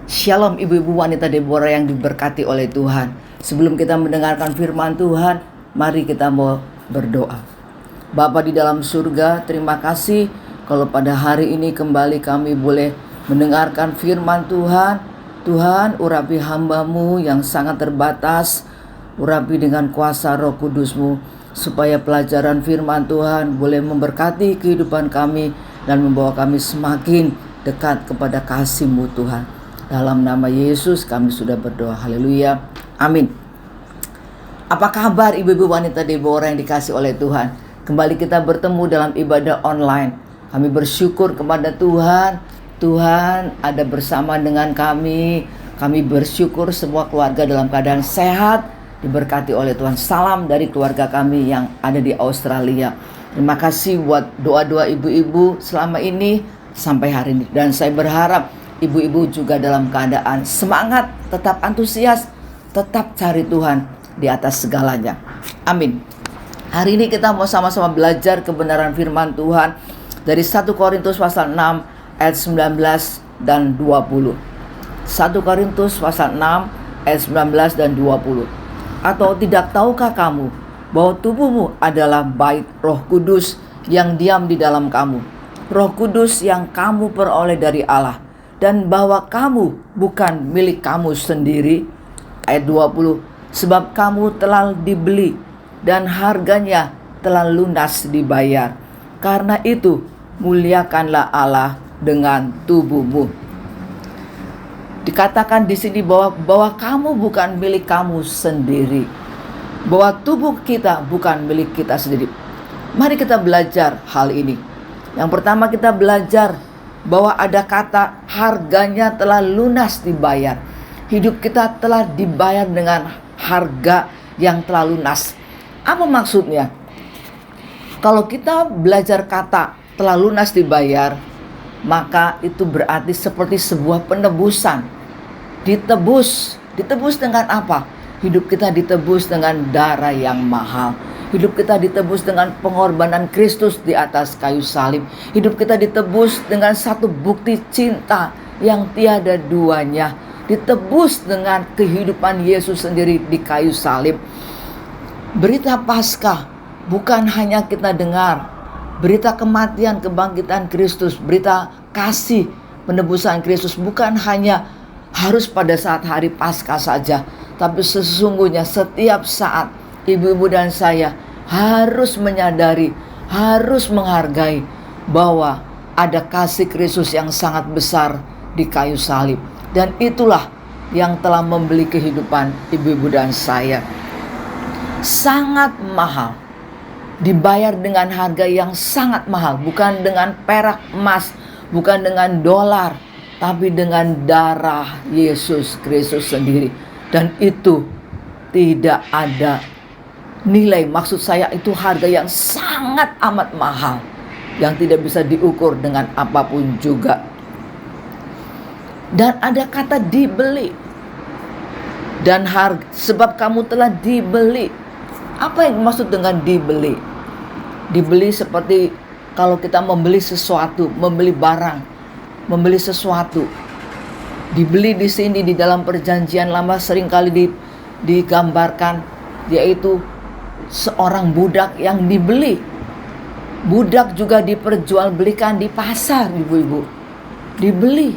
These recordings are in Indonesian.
Shalom ibu-ibu wanita Deborah yang diberkati oleh Tuhan. Sebelum kita mendengarkan firman Tuhan, mari kita mau berdoa. Bapa di dalam surga, terima kasih kalau pada hari ini kembali kami boleh mendengarkan firman Tuhan. Tuhan, urapi hamba-Mu yang sangat terbatas, urapi dengan kuasa Roh Kudus-Mu, supaya pelajaran firman Tuhan boleh memberkati kehidupan kami dan membawa kami semakin dekat kepada kasih-Mu Tuhan. Dalam nama Yesus kami sudah berdoa. Haleluya. Amin. Apa kabar ibu-ibu wanita Deborah yang dikasih oleh Tuhan? Kembali kita bertemu dalam ibadah online. Kami bersyukur kepada Tuhan. Tuhan ada bersama dengan kami. Kami bersyukur semua keluarga dalam keadaan sehat, diberkati oleh Tuhan. Salam dari keluarga kami yang ada di Australia. Terima kasih buat doa-doa ibu-ibu selama ini sampai hari ini. Dan saya berharap ibu-ibu juga dalam keadaan semangat, tetap antusias, tetap cari Tuhan di atas segalanya. Amin. Hari ini kita mau sama-sama belajar kebenaran firman Tuhan dari 1 Korintus pasal 6 ayat 19 dan 20. 1 Korintus pasal 6 ayat 19 dan 20. Atau tidak tahukah kamu bahwa tubuhmu adalah bait Roh Kudus yang diam di dalam kamu, Roh Kudus yang kamu peroleh dari Allah, dan bahwa kamu bukan milik kamu sendiri. Ayat 20. Sebab kamu telah dibeli dan harganya telah lunas dibayar. Karena itu muliakanlah Allah dengan tubuhmu. Dikatakan di sini bahwa kamu bukan milik kamu sendiri, bahwa tubuh kita bukan milik kita sendiri. Mari kita belajar hal ini. Yang pertama kita belajar bahwa ada kata harganya telah lunas dibayar. Hidup kita telah dibayar dengan harga yang telah lunas. Apa maksudnya? Kalau kita belajar kata telah lunas dibayar, maka itu berarti seperti sebuah penebusan. Ditebus dengan apa? Hidup kita ditebus dengan darah yang mahal. Hidup kita ditebus dengan pengorbanan Kristus di atas kayu salib. Hidup kita ditebus dengan satu bukti cinta yang tiada duanya. Ditebus dengan kehidupan Yesus sendiri di kayu salib. Berita Paskah bukan hanya kita dengar. Berita kematian, kebangkitan Kristus, berita kasih, penebusan Kristus bukan hanya harus pada saat hari Paskah saja. Tapi sesungguhnya setiap saat ibu-ibu dan saya harus menyadari, harus menghargai bahwa ada kasih Kristus yang sangat besar di kayu salib. Dan itulah yang telah membeli kehidupan ibu-ibu dan saya. Sangat mahal. Dibayar dengan harga yang sangat mahal. Bukan dengan perak emas, bukan dengan dolar, tapi dengan darah Yesus Kristus sendiri. Dan itu tidak ada nilai, maksud saya itu harga yang sangat amat mahal, yang tidak bisa diukur dengan apapun juga. Dan ada kata dibeli. Dan harga, sebab kamu telah dibeli. Apa yang maksud dengan dibeli? Dibeli seperti kalau kita membeli sesuatu, membeli barang, membeli sesuatu. Dibeli di sini di dalam perjanjian lama seringkali digambarkan yaitu seorang budak yang dibeli. Budak juga diperjualbelikan di pasar, ibu-ibu. Dibeli.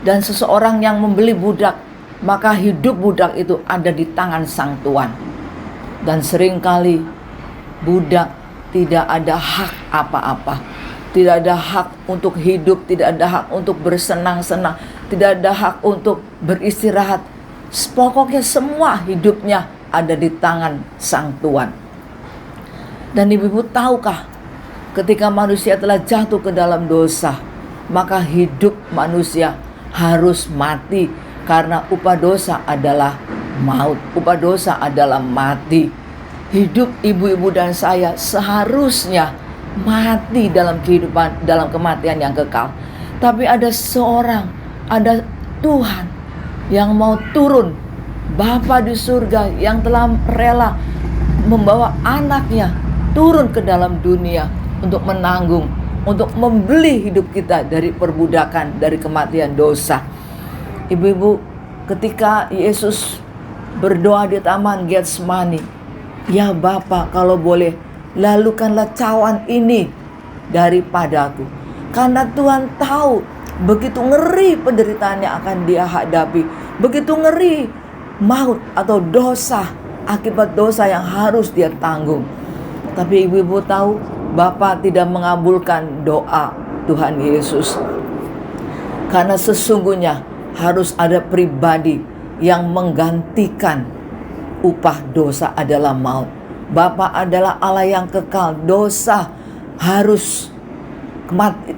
Dan seseorang yang membeli budak, maka hidup budak itu ada di tangan sang tuan. Dan seringkali budak tidak ada hak apa-apa. Tidak ada hak untuk hidup, tidak ada hak untuk bersenang-senang, tidak ada hak untuk beristirahat. Pokoknya semua hidupnya ada di tangan sang tuan. Dan ibu-ibu tahukah, ketika manusia telah jatuh ke dalam dosa, maka hidup manusia harus mati, karena upah dosa adalah maut. Upah dosa adalah mati. Hidup ibu-ibu dan saya seharusnya mati dalam kehidupan, dalam kematian yang kekal. Tapi ada seorang, ada Tuhan yang mau turun, Bapa di surga yang telah rela membawa anaknya turun ke dalam dunia untuk menanggung, untuk membeli hidup kita dari perbudakan, dari kematian dosa. Ibu-ibu, ketika Yesus berdoa di Taman Getsemani, "Ya Bapa, kalau boleh, lalukanlah cawan ini daripadaku." Karena Tuhan tahu begitu ngeri penderitaan yang akan dia hadapi, begitu ngeri maut atau dosa, akibat dosa yang harus dia tanggung. Tapi ibu-ibu tahu, Bapa tidak mengabulkan doa Tuhan Yesus. Karena sesungguhnya harus ada pribadi yang menggantikan. Upah dosa adalah maut. Bapa adalah Allah yang kekal. Dosa harus,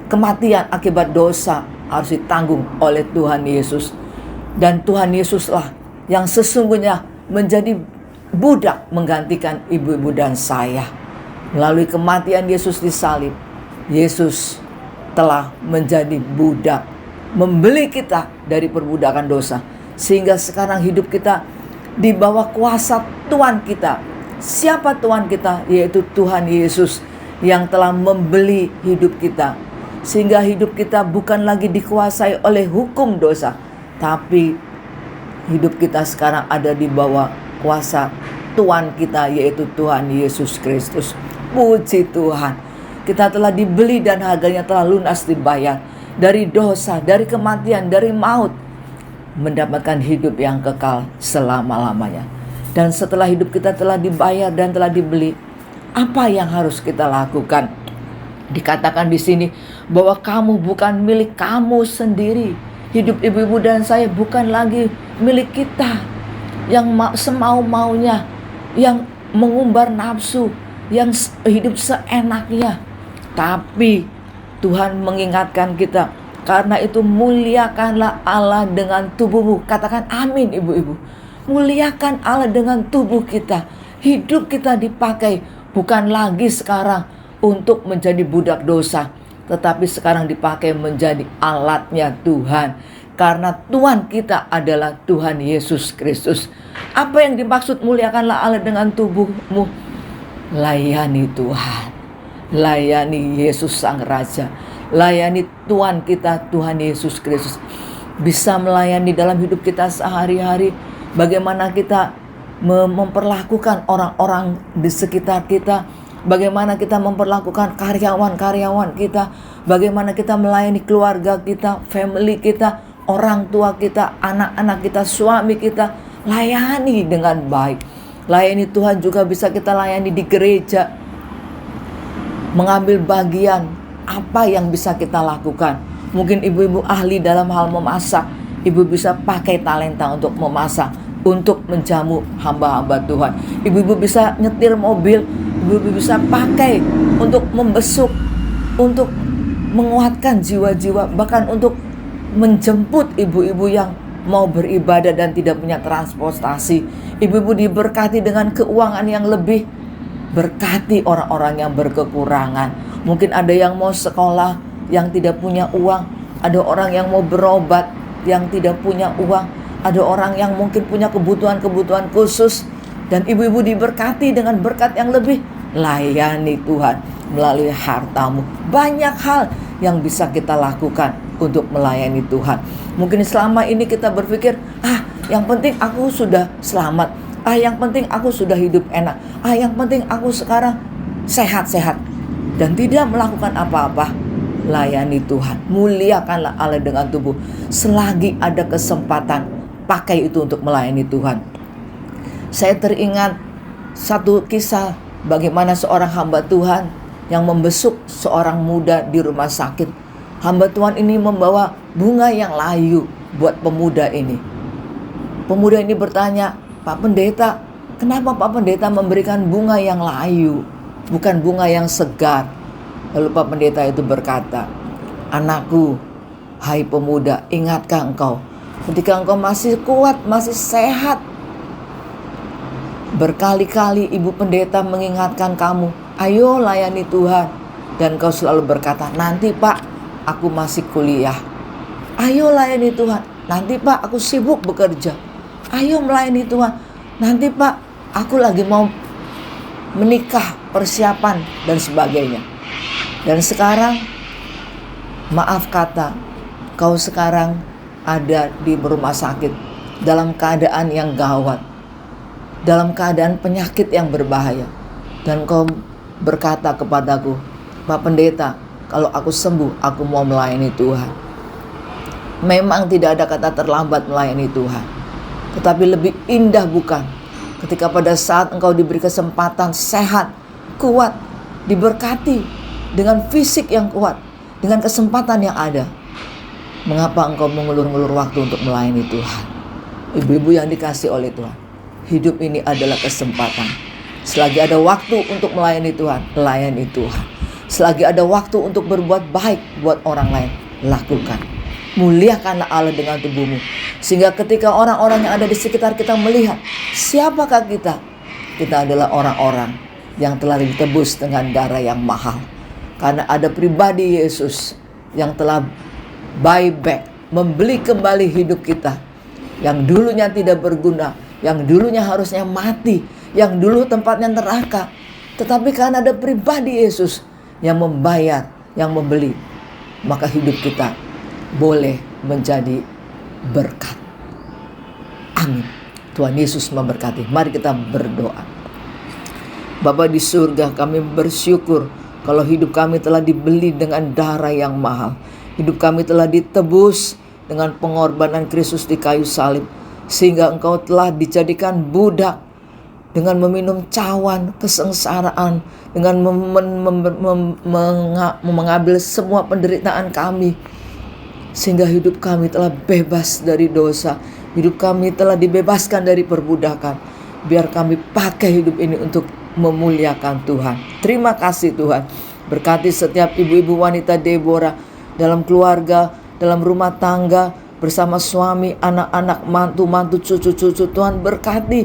kematian akibat dosa harus ditanggung oleh Tuhan Yesus. Dan Tuhan Yesuslah yang sesungguhnya menjadi budak menggantikan ibu-ibu dan saya. Melalui kematian Yesus di salib, Yesus telah menjadi budak, membeli kita dari perbudakan dosa. Sehingga sekarang hidup kita di bawah kuasa Tuhan kita. Siapa Tuhan kita? Yaitu Tuhan Yesus yang telah membeli hidup kita. Sehingga hidup kita bukan lagi dikuasai oleh hukum dosa, tapi hidup kita sekarang ada di bawah kuasa Tuhan kita, yaitu Tuhan Yesus Kristus. Puji Tuhan, kita telah dibeli dan harganya telah lunas dibayar. Dari dosa, dari kematian, dari maut, mendapatkan hidup yang kekal selama-lamanya. Dan setelah hidup kita telah dibayar dan telah dibeli, apa yang harus kita lakukan? Dikatakan di sini bahwa kamu bukan milik kamu sendiri. Hidup ibu-ibu dan saya bukan lagi milik kita yang semau-maunya, yang mengumbar nafsu, yang hidup seenaknya. Tapi Tuhan mengingatkan kita, karena itu muliakanlah Allah dengan tubuhmu. Katakan amin ibu-ibu. Muliakan Allah dengan tubuh kita. Hidup kita dipakai bukan lagi sekarang untuk menjadi budak dosa, tetapi sekarang dipakai menjadi alatnya Tuhan. Karena Tuhan kita adalah Tuhan Yesus Kristus. Apa yang dimaksud muliakanlah Allah dengan tubuhmu? Layani Tuhan. Layani Yesus Sang Raja. Layani Tuhan kita, Tuhan Yesus Kristus. Bisa melayani dalam hidup kita sehari-hari. Bagaimana kita memperlakukan orang-orang di sekitar kita. Bagaimana kita memperlakukan karyawan-karyawan kita. Bagaimana kita melayani keluarga kita, family kita, orang tua kita, anak-anak kita, suami kita. Layani dengan baik. Layani Tuhan juga bisa kita layani di gereja. Mengambil bagian apa yang bisa kita lakukan. Mungkin ibu-ibu ahli dalam hal memasak, ibu bisa pakai talenta untuk memasak, untuk menjamu hamba-hamba Tuhan. Ibu-ibu bisa nyetir mobil, ibu-ibu bisa pakai untuk membesuk, untuk menguatkan jiwa-jiwa, bahkan untuk menjemput ibu-ibu yang mau beribadah dan tidak punya transportasi. Ibu-ibu diberkati dengan keuangan yang lebih. Berkati orang-orang yang berkekurangan. Mungkin ada yang mau sekolah yang tidak punya uang. Ada orang yang mau berobat yang tidak punya uang. Ada orang yang mungkin punya kebutuhan-kebutuhan khusus. Dan ibu-ibu diberkati dengan berkat yang lebih. Layani Tuhan melalui hartamu. Banyak hal yang bisa kita lakukan untuk melayani Tuhan. Mungkin selama ini kita berpikir, yang penting aku sudah selamat. Yang penting aku sudah hidup enak. Yang penting aku sekarang sehat-sehat. Dan tidak melakukan apa-apa. Layani Tuhan. Muliakanlah Allah dengan tubuh. Selagi ada kesempatan, pakai itu untuk melayani Tuhan. Saya teringat satu kisah bagaimana seorang hamba Tuhan yang membesuk seorang muda di rumah sakit. Hamba Tuhan ini membawa bunga yang layu buat pemuda ini. Pemuda ini bertanya, "Pak Pendeta, kenapa Pak Pendeta memberikan bunga yang layu, bukan bunga yang segar?" Lalu Pak Pendeta itu berkata, "Anakku, hai pemuda, ingatkah engkau ketika engkau masih kuat, masih sehat, berkali-kali Ibu Pendeta mengingatkan kamu, ayo layani Tuhan. Dan kau selalu berkata, nanti Pak, aku masih kuliah. Ayo layani Tuhan. Nanti Pak, aku sibuk bekerja. Ayo melayani Tuhan. Nanti Pak, aku lagi mau menikah, persiapan, dan sebagainya. Dan sekarang, maaf kata, kau sekarang ada di rumah sakit dalam keadaan yang gawat, dalam keadaan penyakit yang berbahaya, dan Engkau berkata kepadaku, Pak Pendeta, kalau aku sembuh, aku mau melayani Tuhan. Memang tidak ada kata terlambat melayani Tuhan, tetapi lebih indah bukan ketika pada saat engkau diberi kesempatan sehat, kuat, diberkati dengan fisik yang kuat, dengan kesempatan yang ada. Mengapa engkau mengulur-ngulur waktu untuk melayani Tuhan? Ibu-ibu yang dikasih oleh Tuhan, hidup ini adalah kesempatan. Selagi ada waktu untuk melayani Tuhan, layani Tuhan. Selagi ada waktu untuk berbuat baik buat orang lain, lakukan. Muliakanlah Allah dengan tubuhmu, sehingga ketika orang-orang yang ada di sekitar kita melihat siapakah kita, kita adalah orang-orang yang telah ditebus dengan darah yang mahal. Karena ada pribadi Yesus yang telah buy back, membeli kembali hidup kita, yang dulunya tidak berguna, yang dulunya harusnya mati, yang dulu tempatnya neraka. Tetapi karena ada pribadi Yesus yang membayar, yang membeli, maka hidup kita boleh menjadi berkat. Amin. Tuhan Yesus memberkati. Mari kita berdoa. Bapa di surga, kami bersyukur kalau hidup kami telah dibeli dengan darah yang mahal. Hidup kami telah ditebus dengan pengorbanan Kristus di kayu salib, sehingga Engkau telah dijadikan budak dengan meminum cawan kesengsaraan, dengan mengambil semua penderitaan kami, sehingga hidup kami telah bebas dari dosa. Hidup kami telah dibebaskan dari perbudakan. Biar kami pakai hidup ini untuk memuliakan Tuhan. Terima kasih Tuhan. Berkati setiap ibu-ibu wanita Deborah dalam keluarga, dalam rumah tangga, bersama suami, anak-anak, mantu-mantu, cucu-cucu. Tuhan berkati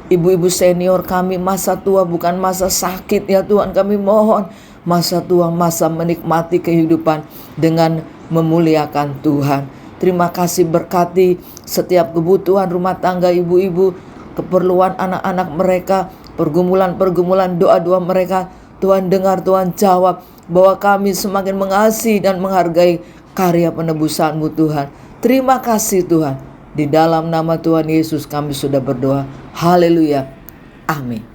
ibu-ibu senior kami. Masa tua bukan masa sakit ya Tuhan, kami mohon. Masa tua, masa menikmati kehidupan dengan memuliakan Tuhan. Terima kasih, berkati setiap kebutuhan rumah tangga ibu-ibu, keperluan anak-anak mereka, pergumulan-pergumulan, doa-doa mereka. Tuhan dengar, Tuhan jawab, bahwa kami semakin mengasihi dan menghargai karya penebusan-Mu Tuhan. Terima kasih Tuhan. Di dalam nama Tuhan Yesus kami sudah berdoa. Haleluya. Amin.